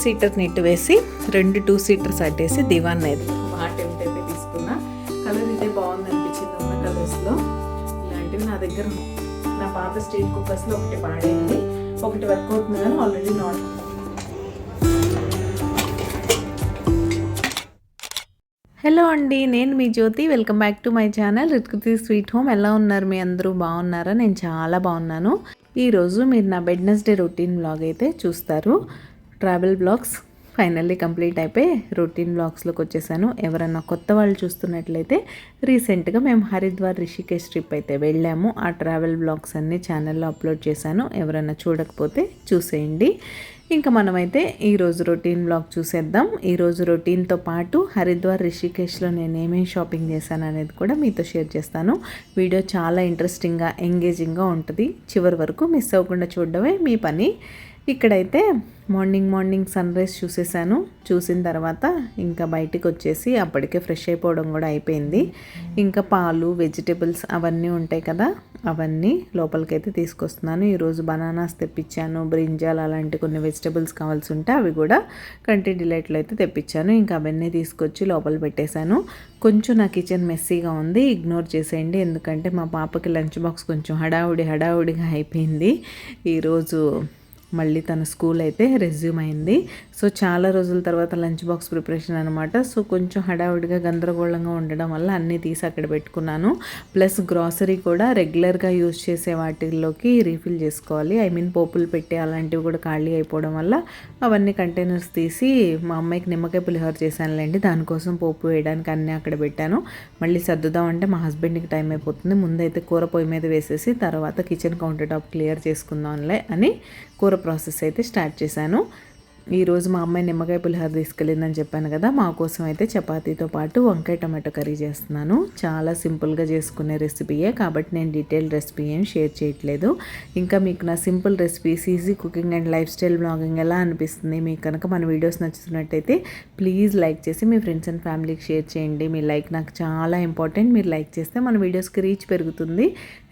Seater net వేసి 2 seaters అట్టేసి దివాన్ temp తీసుకున్నా. Colour ఇదే బాగుంది అనిపించింది ఉన్న కలర్స్లో. ఇలాంటివి నా దగ్గర నా పాత స్టీల్ కుక్కర్స్లో ఒకటి పాడైంది, ఒకటి వర్క్ అవుతుంది కానీ ఆల్రెడీ నాట్. హలో అండి, నేను మీ Jyothi. Welcome back to my channel రిత్కృతి స్వీట్ హోమ్. ఎలా ఉన్నారు మీ అందరూ? బాగున్నారా? నేను చాలా బాగున్నాను. ఈరోజు మీరు నా వెడ్నెస్డే రొటీన్ బ్లాగ్ అయితే చూస్తారు. ట్రావెల్ బ్లాగ్స్ ఫైనల్లీ కంప్లీట్ అయిపోయి రొటీన్ బ్లాగ్స్లోకి వచ్చేసాను. ఎవరన్నా కొత్త వాళ్ళు చూస్తున్నట్లయితే రీసెంట్గా మేము హరిద్వార్ రిషికేష్ ట్రిప్ అయితే వెళ్ళాము. ఆ ట్రావెల్ బ్లాగ్స్ అన్నీ ఛానల్లో అప్లోడ్ చేశాను. ఎవరన్నా చూడకపోతే చూసేయండి. ఇంకా మనమైతే ఈరోజు రొటీన్ బ్లాగ్ చూసేద్దాం. ఈరోజు రొటీన్తో పాటు హరిద్వార్ రిషికేష్లో నేను ఏమేమి షాపింగ్ చేశాను అనేది కూడా మీతో షేర్ చేస్తాను. వీడియో చాలా ఇంట్రెస్టింగ్గా ఎంగేజింగ్గా ఉంటుంది. చివరి వరకు మిస్ అవ్వకుండా చూడడమే మీ పని. ఇక్కడైతే మార్నింగ్ సన్ రైజ్ చూసేసాను. చూసిన తర్వాత ఇంకా బయటికి వచ్చేసి అప్పటికే ఫ్రెష్ అయిపోవడం కూడా అయిపోయింది. ఇంకా పాలు, వెజిటేబుల్స్ అవన్నీ ఉంటాయి కదా, అవన్నీ లోపలికైతే తీసుకొస్తున్నాను. ఈరోజు బనానాస్ తెప్పించాను, బ్రింజాల్ అలాంటి కొన్ని వెజిటేబుల్స్ కావాల్సి ఉంటే అవి కూడా కంటి డిలైట్లో అయితే తెప్పించాను. ఇంకా అవన్నీ తీసుకొచ్చి లోపల పెట్టేశాను. కొంచెం నా కిచెన్ మెస్సీగా ఉంది, ఇగ్నోర్ చేసేయండి. ఎందుకంటే మా పాపకి లంచ్ బాక్స్ కొంచెం హడావుడిగా అయిపోయింది. ఈరోజు మళ్ళీ తన స్కూల్ అయితే రెజ్యూమ్ అయింది. సో చాలా రోజుల తర్వాత లంచ్ బాక్స్ ప్రిపరేషన్ అనమాట. సో కొంచెం హడావుడిగా గందరగోళంగా ఉండడం వల్ల అన్నీ తీసి అక్కడ పెట్టుకున్నాను. ప్లస్ గ్రాసరీ కూడా రెగ్యులర్గా యూజ్ చేసే వాటిల్లోకి రీఫిల్ చేసుకోవాలి. పోపులు పెట్టి అలాంటివి కూడా ఖాళీ అయిపోవడం వల్ల అవన్నీ కంటైనర్స్ తీసి మా అమ్మాయికి నిమ్మకాయ పులిహోర చేశానులేండి, దానికోసం పోపు వేయడానికి అన్నీ అక్కడ పెట్టాను. మళ్ళీ సర్దుదామంటే మా హస్బెండ్కి టైం అయిపోతుంది. ముందైతే కూర పొయ్యి మీద వేసేసి తర్వాత కిచెన్ కౌంటర్ టాప్ క్లియర్ చేసుకుందాంలే అని కూర ప్రాసెస్ అయితే స్టార్ట్ చేశాను. ఈరోజు మా అమ్మాయి నిమ్మకాయ పులిహోర తీసుకెళ్ళిందని చెప్పాను కదా, మా కోసం అయితే చపాతీతో పాటు వంకాయ టమాటో కర్రీ చేస్తున్నాను. చాలా సింపుల్గా చేసుకునే రెసిపీయే కాబట్టి నేను డీటెయిల్ రెసిపీ ఏం షేర్ చేయట్లేదు. ఇంకా మీకు నా simple recipes, easy cooking and life style blogging ఎలా అనిపిస్తుంది? మీకు కనుక మన వీడియోస్ నచ్చుతున్నట్టయితే ప్లీజ్ లైక్ చేసి మీ ఫ్రెండ్స్ అండ్ ఫ్యామిలీకి షేర్ చేయండి. మీ లైక్ నాకు చాలా ఇంపార్టెంట్. మీరు లైక్ చేస్తే మన వీడియోస్కి రీచ్ పెరుగుతుంది.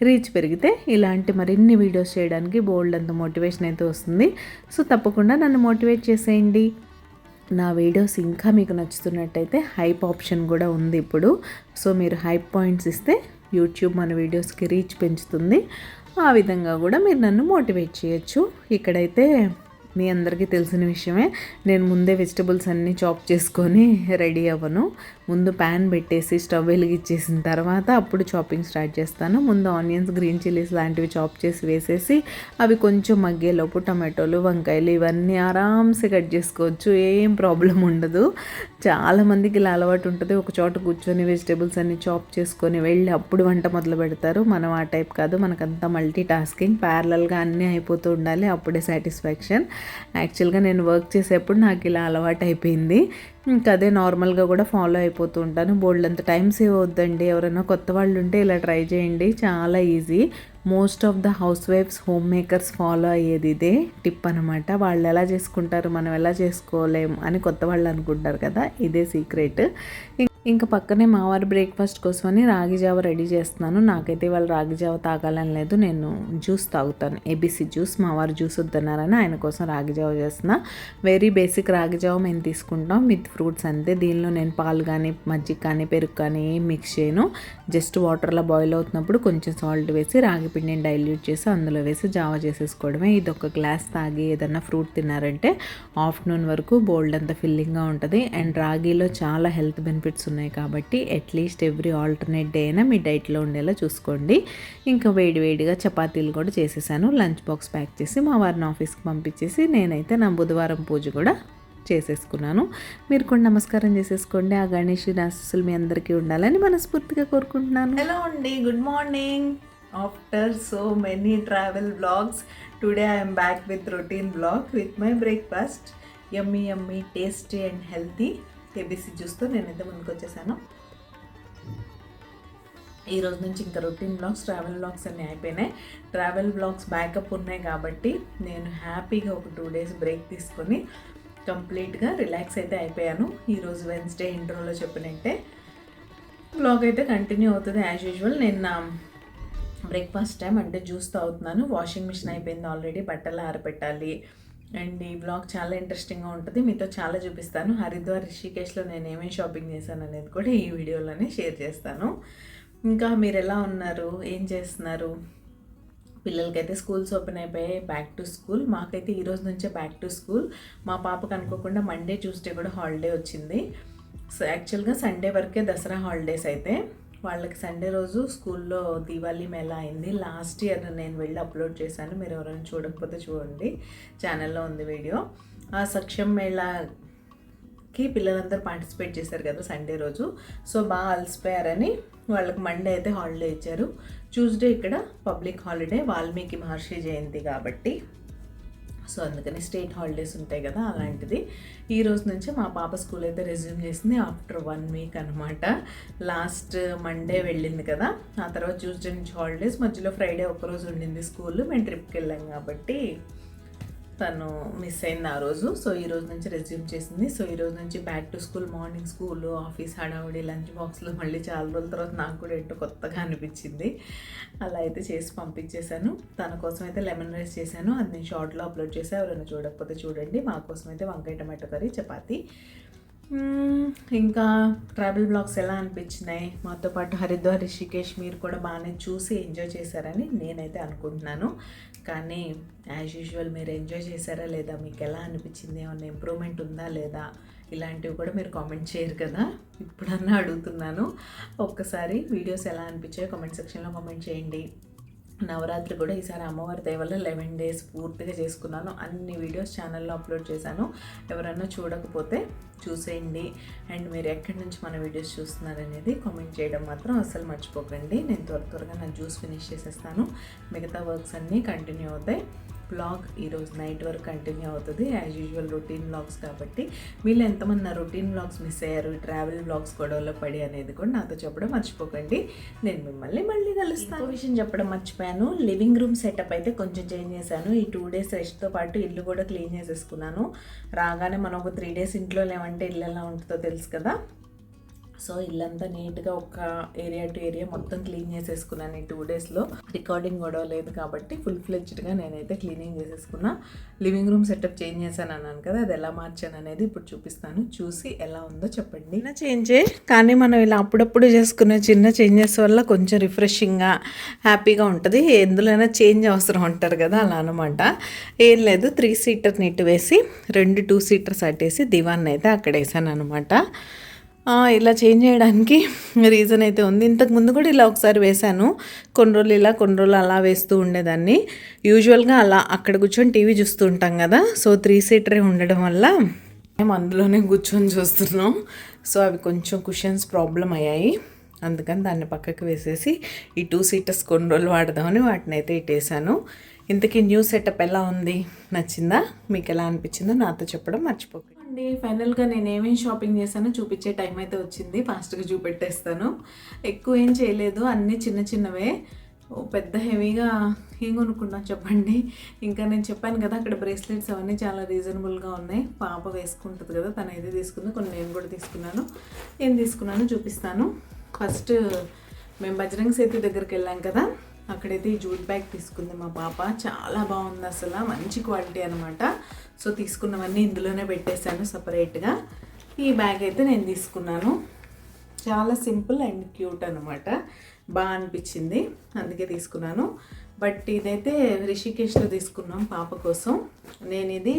రీచ్ పెరిగితే ఇలాంటి మరిన్ని వీడియోస్ చేయడానికి బోల్డ్ అంత మోటివేషన్ అయితే వస్తుంది. సో తప్పకుండా నన్ను మోటివేట్ చేసేయండి. నా వీడియోస్ ఇంకా మీకు నచ్చుతున్నట్టయితే హైప్ ఆప్షన్ కూడా ఉంది ఇప్పుడు. సో మీరు హైప్ పాయింట్స్ ఇస్తే యూట్యూబ్ మన వీడియోస్కి రీచ్ పెంచుతుంది. ఆ విధంగా కూడా మీరు నన్ను మోటివేట్ చేయొచ్చు. ఇక్కడైతే మీ అందరికీ తెలిసిన విషయమే, నేను ముందే వెజిటబుల్స్ అన్నీ చాప్ చేసుకొని రెడీ అవ్వను. ముందు ప్యాన్ పెట్టేసి స్టవ్ వెలిగించేసిన తర్వాత అప్పుడు చాపింగ్ స్టార్ట్ చేస్తాను. ముందు ఆనియన్స్, గ్రీన్ చిల్లీస్ లాంటివి చాప్ చేసి వేసేసి అవి కొంచెం మగ్గేలోపు టమాటోలు, వంకాయలు ఇవన్నీ ఆరామ్సే కట్ చేసుకోవచ్చు. ఏం ప్రాబ్లం ఉండదు. చాలామందికి ఇలా అలవాటు ఉంటుంది, ఒక చోట కూర్చొని వెజిటబుల్స్ అన్నీ చాప్ చేసుకొని వెళ్ళి అప్పుడు వంట మొదలు పెడతారు. మనం ఆ టైప్ కాదు. మనకంతా మల్టీ టాస్కింగ్, ప్యారలల్గా అన్నీ అయిపోతూ ఉండాలి, అప్పుడే సాటిస్ఫాక్షన్. యాక్చువల్గా నేను వర్క్ చేసేప్పుడు నాకు ఇలా అలవాటు అయిపోయింది. ఇంకా అదే నార్మల్గా కూడా ఫాలో అయిపోతూ ఉంటాను. బోల్డ్ అంత టైం సేవ్ అవుద్దండి. ఎవరైనా కొత్త వాళ్ళు ఉంటే ఇలా ట్రై చేయండి, చాలా ఈజీ. మోస్ట్ ఆఫ్ ద హౌస్ వైఫ్స్, హోమ్ మేకర్స్ ఫాలో అయ్యేది ఇదే టిప్ అనమాట. వాళ్ళు ఎలా చేసుకుంటారు, మనం ఎలా చేసుకోలేము అని కొత్త వాళ్ళు అనుకుంటారు కదా, ఇదే సీక్రెట్. ఇంకా పక్కనే మావారి బ్రేక్ఫాస్ట్ కోసమని రాగి జావ రెడీ చేస్తున్నాను. నాకైతే వాళ్ళు రాగి జావ తాగాలని లేదు, నేను జ్యూస్ తాగుతాను, ఏబీసీ జ్యూస్. మావారు జ్యూస్ వద్దన్నారని ఆయన కోసం రాగి జావ చేస్తున్నా. వెరీ బేసిక్ రాగి జావ మేము తీసుకుంటాం విత్ ఫ్రూట్స్ అంతే. దీనిలో నేను పాలు కానీ, మజ్జిగ కానీ, పెరుగు కానీ ఏం మిక్స్ చేయను. జస్ట్ వాటర్లో బాయిల్ అవుతున్నప్పుడు కొంచెం సాల్ట్ వేసి రాగి పిండిని డైల్యూట్ చేసి అందులో వేసి జావ చేసేసుకోవడమే. ఇది ఒక గ్లాస్ తాగి ఏదన్నా ఫ్రూట్ తిన్నారంటే ఆఫ్టర్నూన్ వరకు బోల్డ్ అంత ఫిల్లింగ్గా ఉంటుంది. అండ్ రాగిలో చాలా హెల్త్ బెనిఫిట్స్ ఉన్నాయి కాబట్టి అట్లీస్ట్ ఎవ్రీ ఆల్టర్నేట్ డే అయినా మీ డైట్లో ఉండేలా చూసుకోండి. ఇంకా వేడివేడిగా చపాతీలు కూడా చేసేసాను. లంచ్ బాక్స్ ప్యాక్ చేసి మా వారిని ఆఫీస్కి పంపించేసి నేనైతే నా బుధవారం పూజ కూడా చేసేసుకున్నాను. మీరు కూడా నమస్కారం చేసేసుకోండి. ఆ గణేష్ ఆశీస్సులు మీ అందరికీ ఉండాలని మనస్ఫూర్తిగా కోరుకుంటున్నాను. హలో అండి, good morning. After so many travel blogs today I'm back with routine blog with my breakfast. Yummy tasty and healthy ABC జ్యూస్తో నేనైతే ముందుకు వచ్చేసాను. ఈ రోజు నుంచి ఇంకా రొటీన్ బ్లాగ్స్, ట్రావెల్ బ్లాగ్స్ అన్నీ అయిపోయినాయి. ట్రావెల్ బ్లాగ్స్ బ్యాకప్ ఉన్నాయి కాబట్టి నేను హ్యాపీగా ఒక 2 days బ్రేక్ తీసుకొని కంప్లీట్గా రిలాక్స్ అయితే అయిపోయాను. ఈరోజు వెన్స్డే ఇంట్రోలో చెప్పినట్టే బ్లాగ్ అయితే కంటిన్యూ అవుతుంది యాజ్ యూజువల్. నేను బ్రేక్ఫాస్ట్ టైం అంటే జ్యూస్ తాగుతున్నాను. వాషింగ్ మిషన్ అయిపోయింది ఆల్రెడీ, బట్టలు ఆరబెట్టాలి. అండ్ ఈ బ్లాగ్ చాలా ఇంట్రెస్టింగ్గా ఉంటుంది, మీతో చాలా చూపిస్తాను. హరిద్వార్, రిషికేశ్లో నేను ఏమేమి షాపింగ్ చేశాను అనేది కూడా ఈ వీడియోలోనే షేర్ చేస్తాను. ఇంకా మీరు ఎలా ఉన్నారు, ఏం చేస్తున్నారు? పిల్లలకైతే స్కూల్స్ ఓపెన్ అయిపోయాయి, బ్యాక్ టు స్కూల్. మాకైతే ఈరోజు నుంచే బ్యాక్ టు స్కూల్. మా పాపకు అనుకోకుండా మండే, ట్యూస్డే కూడా హాలిడే వచ్చింది. సో యాక్చువల్గా సండే వరకే దసరా హాలిడేస్ అయితే వాళ్ళకి సండే రోజు స్కూల్లో దీవాళీ మేళా అయింది. లాస్ట్ ఇయర్ నేను వెళ్ళి అప్లోడ్ చేశాను, మీరు ఎవరైనా చూడకపోతే చూడండి, ఛానల్లో ఉంది వీడియో. ఆ సక్షం మేళాకి పిల్లలందరూ పార్టిసిపేట్ చేశారు కదా సండే రోజు. సో బాగా అలసిపోయారని వాళ్ళకి మండే అయితే హాలిడే ఇచ్చారు. ట్యూస్డే ఇక్కడ పబ్లిక్ హాలిడే, వాల్మీకి మహర్షి జయంతి కాబట్టి. సో అందుకని స్టేట్ హాలిడేస్ ఉంటాయి కదా, అలాంటిది. ఈ రోజు నుంచి మా పాప స్కూల్ అయితే రెజ్యూమ్ చేసింది ఆఫ్టర్ 1 week అనమాట. లాస్ట్ మండే వెళ్ళింది కదా, ఆ తర్వాత ట్యూస్డే నుంచి హాలిడేస్, మధ్యలో ఫ్రైడే ఒక్కరోజు ఉండింది స్కూల్. మేము ట్రిప్కి వెళ్ళాం కాబట్టి తను మిస్ అయింది ఆ రోజు. సో ఈ రోజు నుంచి రెజ్యూమ్ చేసింది. సో ఈ రోజు నుంచి back to school. Morning school, office హడావుడి, లంచ్ బాక్స్లో మళ్ళీ చాలా రోజుల తర్వాత నాకు కూడా ఏంటో కొత్తగా అనిపించింది. అలా అయితే చేసి పంపించేశాను. తన కోసం అయితే లెమన్ రైస్ చేశాను, అది నేను షార్ట్లో అప్లోడ్ చేశాను, ఎవరైనా చూడకపోతే చూడండి. మా కోసం అయితే వంకాయ టమాటో కర్రీ, చపాతీ. ఇంకా ట్రావెల్ బ్లాగ్స్ ఎలా అనిపించినాయి? మాతో పాటు హరిద్వార్, రిషికేష్ మీరు కూడా బాగానే చూసి ఎంజాయ్ చేశారని నేనైతే అనుకుంటున్నాను. కానీ యాజ్ యూజువల్ మీరు ఎంజాయ్ చేశారా లేదా, మీకు ఎలా అనిపించింది, ఏమన్నా ఇంప్రూవ్మెంట్ ఉందా లేదా, ఇలాంటివి కూడా మీరు కామెంట్ చేయరు కదా, ఇప్పుడన్నా అడుగుతున్నాను. ఒక్కసారి వీడియోస్ ఎలా అనిపించాయో కామెంట్ సెక్షన్లో కామెంట్ చేయండి. నవరాత్రి కూడా ఈసారి అమ్మవారి దయ వల్ల 11 days పూర్తిగా చేసుకున్నాను. అన్ని వీడియోస్ ఛానల్లో అప్లోడ్ చేశాను, ఎవరన్నా చూడకపోతే చూసేయండి. అండ్ మీరు ఎక్కడి నుంచి మన వీడియోస్ చూస్తున్నారనేది కామెంట్ చేయడం మాత్రం అస్సలు మర్చిపోకండి. నేను త్వరగా నా జ్యూస్ ఫినిష్ చేసేస్తాను, మిగతా వర్క్స్ అన్నీ కంటిన్యూ అవుతాయి. బ్లాగ్ ఈరోజు నైట్ వరకు కంటిన్యూ అవుతుంది, యాజ్ యూజువల్ రొటీన్ బ్లాగ్స్ కాబట్టి. వీళ్ళు ఎంతమంది నా రొటీన్ బ్లాగ్స్ మిస్ అయ్యారు, ట్రావెల్ బ్లాగ్స్ గొడవలో పడి అనేది కూడా నాతో చెప్పడం మర్చిపోకండి. నేను మిమ్మల్ని మళ్ళీ కలుస్తాను. విషయం చెప్పడం మర్చిపోయాను, లివింగ్ రూమ్ సెటప్ అయితే కొంచెం చేంజ్ చేశాను. ఈ 2 days రెస్ట్తో పాటు ఇల్లు కూడా క్లీన్ చేసేసుకున్నాను. రాగానే మనం ఒక 3 days ఇంట్లో లేవంటే ఇల్లు ఎలా ఉంటుందో తెలుసు కదా. సో ఇల్లంతా నీట్గా ఒక ఏరియా టు ఏరియా మొత్తం క్లీన్ చేసేసుకున్నాను. ఈ 2 daysలో రికార్డింగ్ గొడవ లేదు కాబట్టి ఫుల్ ఫ్లెడ్జ్డ్గా నేనైతే క్లీనింగ్ చేసేసుకున్నా. లివింగ్ రూమ్ సెటప్ చేంజ్ చేశాను అన్నాను కదా, అది ఎలా మార్చాను అనేది ఇప్పుడు చూపిస్తాను, చూసి ఎలా ఉందో చెప్పండి. చిన్న చేంజే కానీ మనం ఇలా అప్పుడప్పుడు చేసుకునే చిన్న చేంజెస్ వల్ల కొంచెం రిఫ్రెషింగ్గా హ్యాపీగా ఉంటుంది. ఎందులోనైనా చేంజ్ అవసరం ఉంటారు కదా, అలా అనమాట. ఏం లేదు, 3-seater నీట్ వేసి 2 2-seaters అట్టేసి దివాన్ అయితే అక్కడ వేసాను అనమాట. ఇలా చేంజ్ చేయడానికి రీజన్ అయితే ఉంది. ఇంతకుముందు కూడా ఇలా ఒకసారి వేశాను, కొన్ని రోజులు ఇలా కొన్ని రోజులు అలా వేస్తూ ఉండేదాన్ని. యూజువల్గా అలా అక్కడ కూర్చొని టీవీ చూస్తూ ఉంటాం కదా, సో 3-seater ఉండడం వల్ల మేము అందులోనే కూర్చొని చూస్తున్నాం. సో అవి కొంచెం కుషన్స్ ప్రాబ్లం అయ్యాయి, అందుకని దాన్ని పక్కకి వేసేసి ఈ 2-seaters కొన్ని రోజులు వాడదామని వాటిని అయితే ఇట్టేసాను. ఇంతకీ న్యూ సెటప్ ఎలా ఉంది, నచ్చిందా, మీకు ఎలా అనిపించిందో నాతో చెప్పడం మర్చిపోకండి. ఫైనల్గా నేను ఏమేమి షాపింగ్ చేశానో చూపించే టైం అయితే వచ్చింది, ఫాస్ట్గా చూపెట్టేస్తాను. ఎక్కువ ఏం చేయలేదు, అన్నీ చిన్న చిన్నవే. పెద్ద హెవీగా ఏం కొనుక్కున్నాను చెప్పండి. ఇంకా నేను చెప్పాను కదా అక్కడ బ్రేస్లెట్స్ అవన్నీ చాలా రీజనబుల్గా ఉన్నాయి. పాప వేసుకుంటుంది కదా, తను అయితే తీసుకుంది, కొన్ని నేను కూడా తీసుకున్నాను. ఏం తీసుకున్నానో చూపిస్తాను. ఫస్ట్ మేము బజరంగ్ సేతు దగ్గరికి వెళ్ళాం కదా, అక్కడైతే ఈ జూట్ బ్యాగ్ తీసుకుంది మా పాప, చాలా బాగుంది అసలు, మంచి క్వాలిటీ అనమాట. సో తీసుకున్నవన్నీ ఇందులోనే పెట్టేశాను సపరేట్గా. ఈ బ్యాగ్ అయితే నేను తీసుకున్నాను, చాలా సింపుల్ అండ్ క్యూట్ అనమాట, బాగా అనిపించింది అందుకే తీసుకున్నాను. బట్ ఇదైతే రిషికేశ్లో తీసుకున్నాం పాప కోసం. నేను ఇది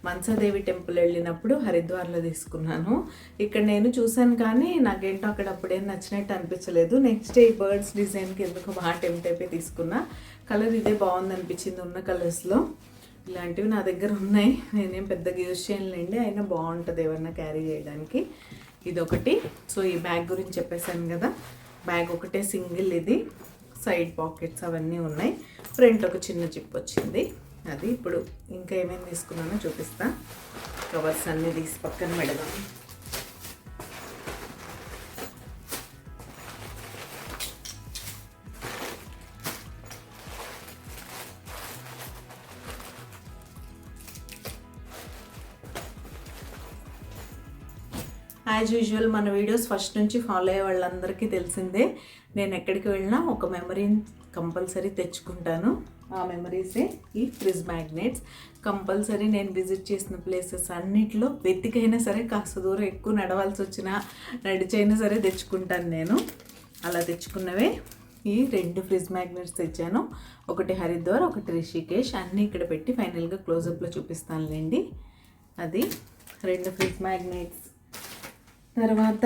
మనసాదేవి టెంపుల్ వెళ్ళినప్పుడు హరిద్వార్లో తీసుకున్నాను. ఇక్కడ నేను చూశాను కానీ నాకేంటో అక్కడ అప్పుడేం నచ్చినట్టు అనిపించలేదు. నెక్స్ట్ ఈ బర్డ్స్ డిజైన్కి ఎందుకు బాగా టెంప్ట్ అయిపోయి తీసుకున్నా. కలర్ ఇదే బాగుంది అనిపించింది ఉన్న కలర్స్లో. ఇలాంటివి నా దగ్గర ఉన్నాయి, నేనేం పెద్దగా యూజ్ చేయలేండి, అయినా బాగుంటుంది ఎవరన్నా క్యారీ చేయడానికి. ఇదొకటి. సో ఈ బ్యాగ్ గురించి చెప్పేశాను కదా, బ్యాగ్ ఒకటే సింగిల్, ఇది సైడ్ పాకెట్స్ అవన్నీ ఉన్నాయి, ఫ్రంట్ ఒక చిన్న జిప్ వచ్చింది. అది ఇప్పుడు ఇంకా ఏమేమి తీసుకున్నానో చూపిస్తా. కవర్స్ అన్నీ తీసి పక్కన పెడదాం. యాజ్ యూజువల్ మన వీడియోస్ ఫస్ట్ నుంచి ఫాలో అయ్యే వాళ్ళందరికీ తెలిసిందే, నేను ఎక్కడికి వెళ్ళినా ఒక మెమరీని కంపల్సరీ తెచ్చుకుంటాను. ఆ మెమరీసే ఈ ఫ్రిజ్ మ్యాగ్నెట్స్. కంపల్సరీ నేను విజిట్ చేసిన ప్లేసెస్ అన్నిట్లో వెతికైనా సరే, కాస్త దూరం ఎక్కువ నడవాల్సి వచ్చినా నడిచైనా సరే తెచ్చుకుంటాను నేను. అలా తెచ్చుకున్నవే ఈ 2 ఫ్రిజ్ మ్యాగ్నెట్స్ తెచ్చాను. ఒకటి హరిద్వార్, ఒకటి రిషికేష్. అన్నీ ఇక్కడ పెట్టి ఫైనల్గా క్లోజప్లో చూపిస్తానులేండి. అది 2 ఫ్రిజ్ మ్యాగ్నెట్స్. తర్వాత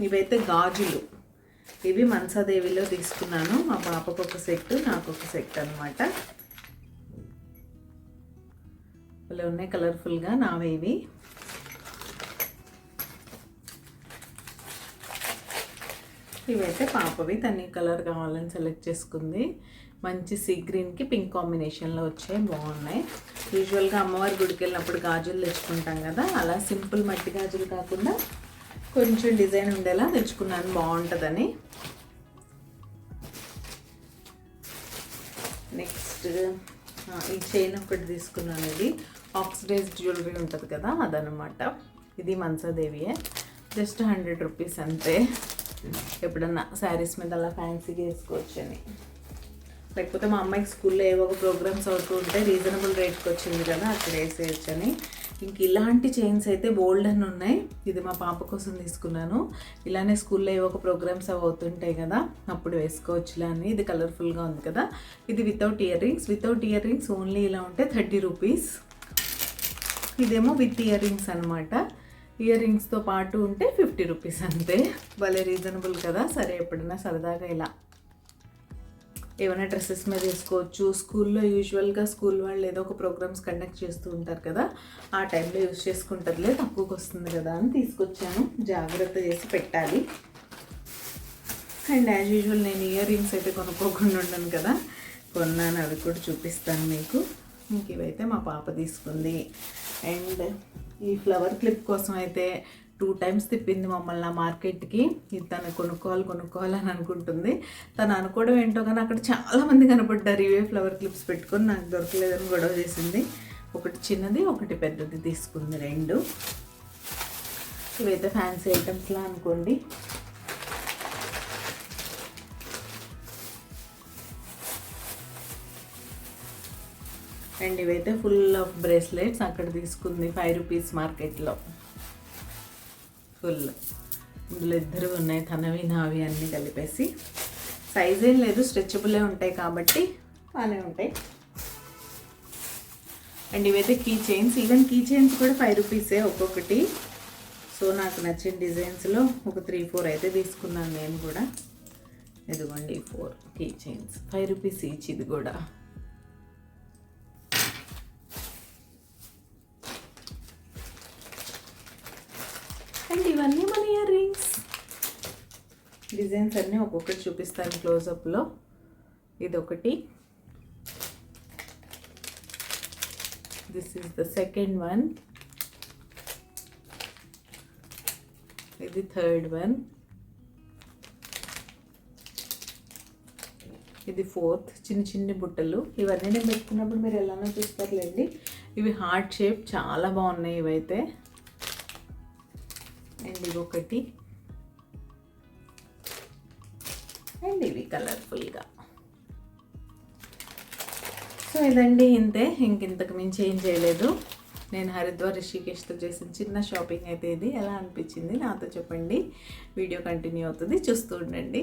ఇవైతే గాజులు. ఇవి మనసాదేవిలో తీసుకున్నాను. మా పాపకు ఒక సెట్, నాకు ఒక సెట్ అనమాట. ఇలా ఉన్నాయి కలర్ఫుల్గా నావే ఇవి. ఇవైతే పాపవి, తన కలర్ కావాలని సెలెక్ట్ చేసుకుంది. మంచి సీ గ్రీన్కి పింక్ కాంబినేషన్లో వచ్చాయి, బాగున్నాయి. యూజువల్గా అమ్మవారి గుడికి వెళ్ళినప్పుడు గాజులు తెచ్చుకుంటాం కదా, అలా సింపుల్ మట్టి గాజులు కాకుండా కొంచెం డిజైన్ ఉండేలా తెచ్చుకున్నాను, బాగుంటుందని. నెక్స్ట్ ఈ చైన్ ఒకటి తీసుకున్నాను. ఇది ఆక్సిడైజ్ జ్యువెలరీ ఉంటుంది కదా, అదనమాట. ఇది మనసాదేవియే, జస్ట్ 100 రూపీస్ అంతే. ఎప్పుడన్నా శారీస్ మీద అలా ఫ్యాన్సీగా వేసుకోవచ్చని, లేకపోతే మా అమ్మాయికి స్కూల్లో ఏవో ఒక ప్రోగ్రామ్స్ అవుతూ ఉంటే రీజనబుల్ రేట్కి వచ్చింది కదా, అక్కడ వేసేయచ్చని. ఇంక ఇలాంటి చైన్స్ అయితే బోల్డ్ అని ఉన్నాయి. ఇది మా పాప కోసం తీసుకున్నాను. ఇలానే స్కూల్లో ఏవో ఒక ప్రోగ్రామ్స్ అవి అవుతుంటాయి కదా, అప్పుడు వేసుకోవచ్చులే అని. ఇది కలర్ఫుల్గా ఉంది కదా. ఇది without ear rings. Without ear rings only ఇలా ఉంటే 30 రూపీస్. ఇదేమో విత్ ఇయర్ రింగ్స్ అనమాట. ఇయర్ రింగ్స్తో పాటు ఉంటే 50 రూపీస్ అంతే. భలే రీజనబుల్ కదా. సరే, ఎప్పుడైనా సరదాగా ఇలా ఏమైనా డ్రెస్సెస్ మీద వేసుకోవచ్చు. స్కూల్లో యూజువల్గా స్కూల్ వాళ్ళు ఏదో ఒక ప్రోగ్రామ్స్ కండక్ట్ చేస్తూ ఉంటారు కదా, ఆ టైంలో యూజ్ చేసుకుంటారులే, తక్కువకి వస్తుంది కదా అని తీసుకొచ్చాను. జాగ్రత్త చేసి పెట్టాలి. అండ్ యాజ్ యూజువల్ నేను ఇయర్ రింగ్స్ అయితే కొనుక్కోకుండా ఉండను కదా, కొన్నాను. అవి కూడా చూపిస్తాను మీకు. ఇంక ఇవైతే మా పాప తీసుకుంది. అండ్ ఈ ఫ్లవర్ క్లిప్ కోసం అయితే 2 times తిప్పింది మమ్మల్ని ఆ మార్కెట్కి. ఇది తను కొనుక్కోవాలని అనుకుంటుంది. తను అనుకోవడం ఏంటో కానీ అక్కడ చాలామంది కనపడ్డారు ఇవే ఫ్లవర్ క్లిప్స్ పెట్టుకొని. నాకు దొరకలేదని గొడవ చేసింది. ఒకటి చిన్నది, ఒకటి పెద్దది తీసుకుంది, 2. ఇవైతే ఫ్యాన్సీ ఐటమ్స్లా అనుకోండి. అండ్ ఇవైతే ఫుల్ ఆఫ్ బ్రేస్లెట్స్ అక్కడ తీసుకుంది 5 రూపీస్ మార్కెట్లో. ఫుల్ ఇందులో 2 ఉన్నాయి, తనవి నావి అన్నీ కలిపేసి. సైజ్ ఏం లేదు, స్ట్రెచబులే ఉంటాయి కాబట్టి బాగానే ఉంటాయి. అండ్ ఇవైతే key chains. Even key chains కూడా 5 రూపీసే ఒక్కొక్కటి. సో నాకు నచ్చిన డిజైన్స్లో ఒక 3-4 అయితే తీసుకున్నాను నేను కూడా. ఇదిగోండి 4 కీ చైన్స్, 5 రూపీస్ ఈచ్. ఇది కూడా అండ్ ఇవన్నీ మన ఇయర్ రింగ్స్. డిజైన్స్ అన్నీ ఒక్కొక్కటి చూపిస్తాను క్లోజప్లో. ఇదొకటి, this is the second one, ఇది థర్డ్ వన్, ఇది ఫోర్త్. చిన్న బుట్టలు. ఇవన్నీ నేను పెట్టుకున్నప్పుడు మీరు ఎలానో చూస్తారులేండి. ఇవి హార్ట్ షేప్, చాలా బాగున్నాయి ఇవైతే. అండ్ ఇవొకటి. అండ్ ఇవి కలర్ఫుల్గా. సో ఇదండి, ఇంతే. ఇంతకు మించి ఏం చేయలేదు. నేను హరిద్వార్ రిషికేష్తో చేసిన చిన్న షాపింగ్ అయితే ఇది. ఎలా అనిపించింది నాతో చెప్పండి. వీడియో కంటిన్యూ అవుతుంది, చూస్తూ ఉండండి.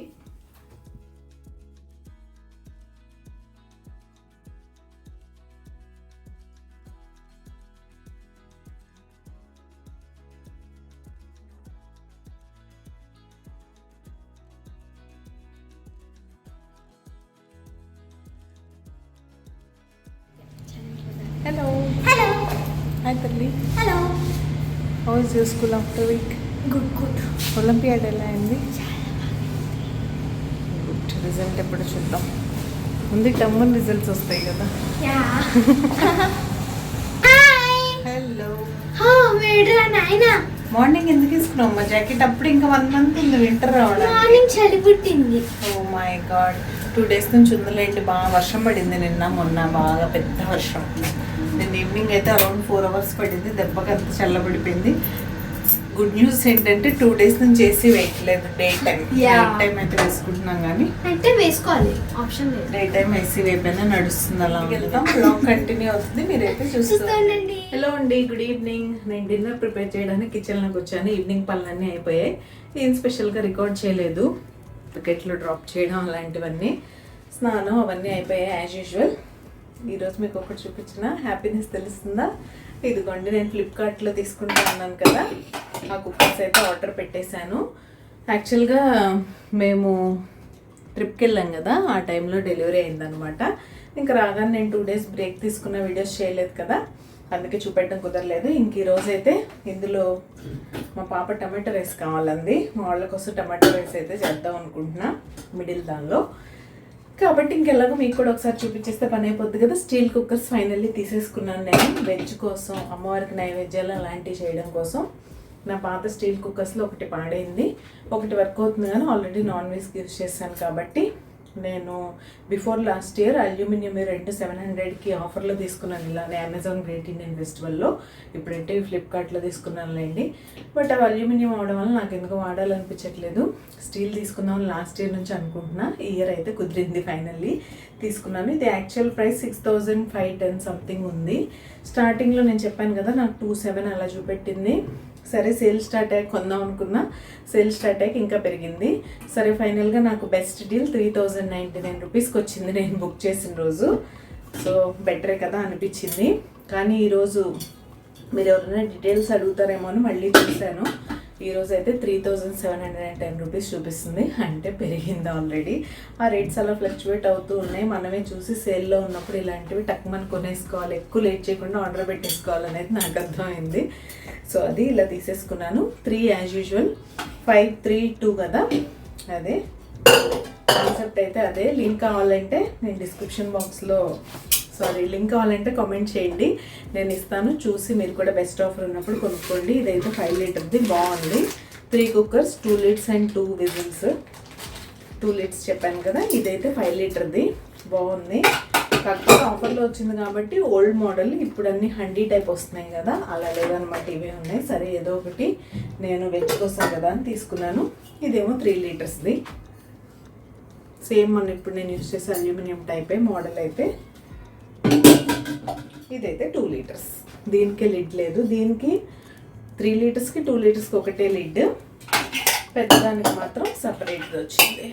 Hello. Hello. Hi Tarli. Hello. How is your school after a week? Good. Olympiad ఎలా అయింది? గుడ్. రిజల్ట్ ఎప్పుడు చూద్దాం. ముందు టర్మ్ రిజల్ట్స్ వస్తాయి కదా. హలో. వేడిరా నాయనా. మార్నింగ్ ఎందుకు తీసుకున్నావు మా జాకెట్? అప్పుడు ఇంకా 1 month ఉంది వింటర్ రావడానికి. మార్నింగ్ చలి పుట్టింది. Oh my God. 2 days నుంచి ఉందిలేండి. బాగా వర్షం పడింది నిన్న మొన్న, బాగా పెద్ద వర్షం. నిన్న ఈవినింగ్ అయితే అరౌండ్ 4 hours పడింది. దెబ్బకి అంత చల్లబడిపోయింది. గుడ్ న్యూస్ ఏంటంటే 2 days నుంచి ఏసీ వేయట్లేదు. డే టైం అయితే వేసుకుంటున్నాం కానీ అంటే వేసుకోవాలి, ఆప్షన్ లేదు. డే టైం ఏసీ వేపైనా నడుస్తుంది. అలా వెళ్తాం, బ్లాగ్ కంటిన్యూ అవుతుంది, మీరైతే చూస్తారండి. హలో అండి, గుడ్ ఈవినింగ్. నేను డిన్నర్ ప్రిపేర్ చేయడానికి కిచెన్లోకి వచ్చాను. ఈవినింగ్ పనులన్నీ అయిపోయాయి. ఏం స్పెషల్గా రికార్డ్ చేయలేదు. వికెట్లు డ్రాప్ చేయడం అలాంటివన్నీ, స్నానం అవన్నీ అయిపోయాయి యాజ్ యూజువల్. ఈరోజు మీకు ఒకటి చూపించిన హ్యాపీనెస్ తెలుస్తుందా? ఇదిగోండి, నేను ఫ్లిప్కార్ట్లో తీసుకుంటా అన్నాను కదా, ఆ కుక్కర్స్ అయితే ఆర్డర్ పెట్టేశాను. యాక్చువల్గా మేము ట్రిప్కి వెళ్ళాం కదా, ఆ టైంలో డెలివరీ అయిందనమాట. ఇంకా రాగానే నేను 2 days బ్రేక్ తీసుకున్న వీడియోస్ చేయలేదు కదా, అందుకే చూపెట్టడం కుదరలేదు. ఇంక ఈరోజు అయితే ఇందులో మా పాప టమాటో రైస్ కావాలంది. మా వాళ్ళ కోసం టమాటో రైస్ అయితే చేద్దాం అనుకుంటున్నా మిడిల్ దానిలో. కాబట్టి ఇంకెలాగో మీకు కూడా ఒకసారి చూపించేస్తే పని అయిపోద్ది కదా. స్టీల్ కుక్కర్స్ ఫైనల్లీ తీసేసుకున్నాను నేను, వెజ్ కోసం, అమ్మవారికి నైవేద్యాలు అలాంటివి చేయడం కోసం. నా పాత స్టీల్ కుక్కర్స్లో ఒకటి పాడైంది, ఒకటి వర్క్ అవుతుంది కానీ ఆల్రెడీ నాన్ వెజ్కి యూజ్ చేశాను. కాబట్టి నేను బిఫోర్ లాస్ట్ ఇయర్ అల్యూమినియం 2 700కి ఆఫర్లో తీసుకున్నాను ఇలానే అమెజాన్ గ్రేట్ ఇండియన్ ఫెస్టివల్లో. ఇప్పుడంటే ఫ్లిప్కార్ట్లో తీసుకున్నానులేండి. బట్ అవి అల్యూమినియం అవడం వల్ల నాకు ఎందుకు వాడాలనిపించట్లేదు. స్టీల్ తీసుకుందామని లాస్ట్ ఇయర్ నుంచి అనుకుంటున్నా. ఈ ఇయర్ అయితే కుదిరింది, ఫైనల్లీ తీసుకున్నాను. ఇది యాక్చువల్ ప్రైస్ 6510 సంథింగ్ ఉంది. స్టార్టింగ్లో నేను చెప్పాను కదా, నాకు 27 అలా చూపెట్టింది. సరే సేల్ స్టార్ట్ అయ్యాక కొందాం అనుకున్నా, సేల్ స్టార్ట్ అయ్యాక ఇంకా పెరిగింది. సరే ఫైనల్గా నాకు బెస్ట్ డీల్ 3099 రూపీస్కి వచ్చింది నేను బుక్ చేసిన రోజు. సో బెటరే కదా అనిపించింది. కానీ ఈరోజు మీరు ఎవరైనా డీటెయిల్స్ అడుగుతారేమో అని మళ్ళీ చూశాను. ఈరోజు అయితే 3710 రూపీస్ చూపిస్తుంది, అంటే పెరిగింది ఆల్రెడీ. ఆ రేట్స్ అలా ఫ్లక్చువేట్ అవుతూ ఉన్నాయి. మనమే చూసి సేల్లో ఉన్నప్పుడు ఇలాంటివి టక్మని కొనేసుకోవాలి, ఎక్కువ లేట్ చేయకుండా ఆర్డర్ పెట్టేసుకోవాలనేది నాకు అర్థమైంది. సో అది ఇలా తీసేసుకున్నాను. 3 యాజ్ యూజువల్, 532 కదా, అదే కాన్సెప్ట్ అయితే అదే. లింక్ కావాలంటే నేను డిస్క్రిప్షన్ బాక్స్లో లింక్ కావాలంటే కామెంట్ చేయండి, నేను ఇస్తాను. చూసి మీరు కూడా బెస్ట్ ఆఫర్ ఉన్నప్పుడు కొనుక్కోండి. ఇదైతే 5 లీటర్ది బాగుంది. 3 cookers, 2 lids and 2 whistles. 2 lids చెప్పాను కదా, ఇదైతే 5 లీటర్ది బాగుంది. కాకపోతే ఆఫర్లో వచ్చింది కాబట్టి ఓల్డ్ మోడల్, ఇప్పుడు అన్ని హండీ టైప్ వస్తున్నాయి కదా, అలా లేదనమాట, ఇవే ఉన్నాయి. సరే ఏదో ఒకటి నేను వెజ్ కోసం కదా అని తీసుకున్నాను. ఇదేమో 3 లీటర్స్ది, సేమ్ మన ఇప్పుడు నేను యూజ్ చేసే అల్యూమినియం టైపే మోడల్. అయితే ఇదైతే 2 లీటర్స్, దీనికి లిడ్ లేదు. దీనికి 3 లీటర్స్కి 2 లీటర్స్కి ఒకటే లిడ్, పెద్దదానికి మాత్రం సపరేట్గా వచ్చింది.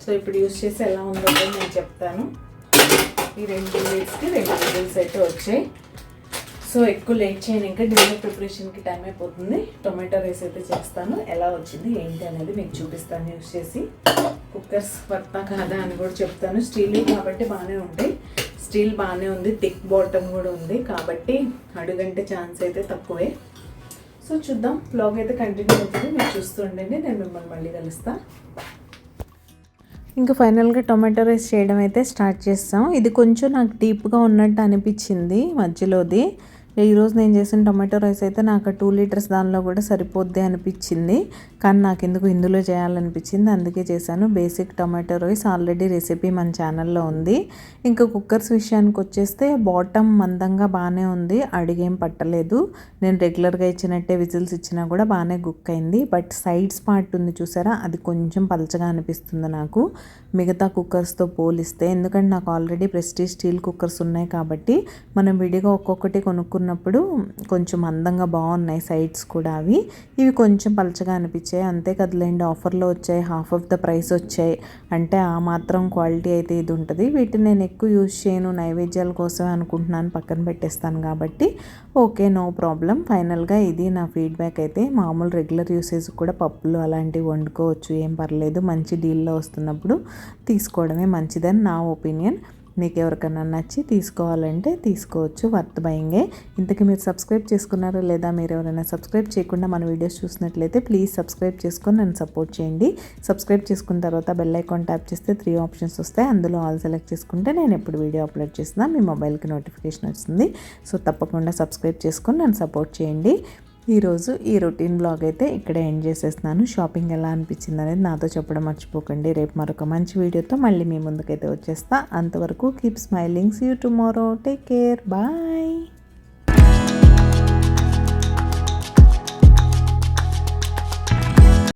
సో ఇప్పుడు యూజ్ చేసి ఎలా ఉందో నేను చెప్తాను. ఈ 2 లీటర్స్కి 2 లీటర్స్ అయితే వచ్చాయి. సో ఎక్కువ లేట్ చేయను, ఇంకా డిన్నర్ ప్రిపరేషన్కి టైం అయిపోతుంది. టొమాటో రైస్ అయితే చేస్తాను. ఎలా వచ్చింది ఏంటి అనేది మీకు చూపిస్తాను యూజ్ చేసి. కుక్కర్స్ వర్తా కాదా అని కూడా చెప్తాను. స్టీల్ కాబట్టి బాగానే ఉంటాయి, స్టీల్ బాగానే ఉంది, థిక్ బాటమ్ కూడా ఉంది కాబట్టి అడుగంటే ఛాన్స్ అయితే తక్కువే. సో చూద్దాం, బ్లాగ్ అయితే కంటిన్యూ అవుతుంది, మీరు చూస్తూ ఉండండి. నేను మిమ్మల్ని మళ్ళీ కలుస్తాను. ఇంకా ఫైనల్గా టొమాటో రైస్ చేయడం అయితే స్టార్ట్ చేస్తాం. ఇది కొంచెం నాకు డీప్గా ఉన్నట్టు అనిపించింది మధ్యలోది. ఈరోజు నేను చేసిన టొమాటో రైస్ అయితే నాకు 2 లీటర్స్ దానిలో కూడా సరిపోద్ది అనిపించింది, కానీ నాకు ఎందుకు ఇందులో చేయాలనిపించింది, అందుకే చేశాను. Basic tomato rice already recipe మన ఛానల్లో ఉంది. ఇంకా కుక్కర్స్ విషయానికి వచ్చేస్తే బాటమ్ మందంగా బాగానే ఉంది, అడిగేం పట్టలేదు. నేను రెగ్యులర్గా ఇచ్చినట్టే విజిల్స్ ఇచ్చినా కూడా బాగానే కుక్ అయింది. బట్ సైడ్స్ పార్ట్ ఉంది చూసారా, అది కొంచెం పలచగా అనిపిస్తుంది నాకు మిగతా కుక్కర్స్తో పోలిస్తే. ఎందుకంటే నాకు ఆల్రెడీ ప్రెస్టీజ్ స్టీల్ కుక్కర్స్ ఉన్నాయి కాబట్టి మనం విడిగా ఒక్కొక్కటి కొనుక్కున్నప్పుడు కొంచెం అందంగా బాగున్నాయి సైడ్స్ కూడా. ఇవి కొంచెం పలచగా అనిపించాయి, అంతే కదలేండి. ఆఫర్లో వచ్చాయి, హాఫ్ ఆఫ్ ద ప్రైస్ వచ్చాయి అంటే ఆ మాత్రం క్వాలిటీ అయితే ఇది ఉంటుంది. వీటిని నేను ఎక్కువ యూజ్ చేయను, నైవేద్యాల కోసం అనుకుంటున్నాను, పక్కన పెట్టేస్తాను కాబట్టి ఓకే, నో ప్రాబ్లం. ఫైనల్గా ఇది నా ఫీడ్బ్యాక్ అయితే. మామూలు రెగ్యులర్ యూసేజ్ కూడా పప్పులు అలాంటివి వండుకోవచ్చు, ఏం పర్లేదు. మంచి డీల్లో వస్తున్నప్పుడు తీసుకోవడమే మంచిదని నా ఒపీనియన్. మీకు ఎవరికైనా నచ్చి తీసుకోవాలంటే తీసుకోవచ్చు, వర్త్ బయింగే. ఇంతకీ మీరు సబ్స్క్రైబ్ చేసుకున్నారో లేదా? మీరు ఎవరైనా సబ్స్క్రైబ్ చేయకుండా మన వీడియోస్ చూసినట్లయితే ప్లీజ్ సబ్స్క్రైబ్ చేసుకొని నన్ను సపోర్ట్ చేయండి. సబ్స్క్రైబ్ చేసుకున్న తర్వాత బెల్ ఐకాన్ ట్యాప్ చేస్తే 3 ఆప్షన్స్ వస్తాయి, అందులో ఆల్ సెలెక్ట్ చేసుకుంటే నేను ఎప్పుడు వీడియో అప్లోడ్ చేసినా మీ మొబైల్కి నోటిఫికేషన్ వస్తుంది. సో తప్పకుండా సబ్స్క్రైబ్ చేసుకొని నన్ను సపోర్ట్ చేయండి. ఈరోజు ఈ రొటీన్ బ్లాగ్ అయితే ఇక్కడే ఎండ్ చేసేస్తున్నాను. షాపింగ్ ఎలా అనిపించింది అనేది నాతో చెప్పడం మర్చిపోకండి. రేపు మరొక మంచి వీడియోతో మళ్ళీ మీ ముందుకైతే వచ్చేస్తా. అంతవరకు keep smiling, see you tomorrow, take care, bye.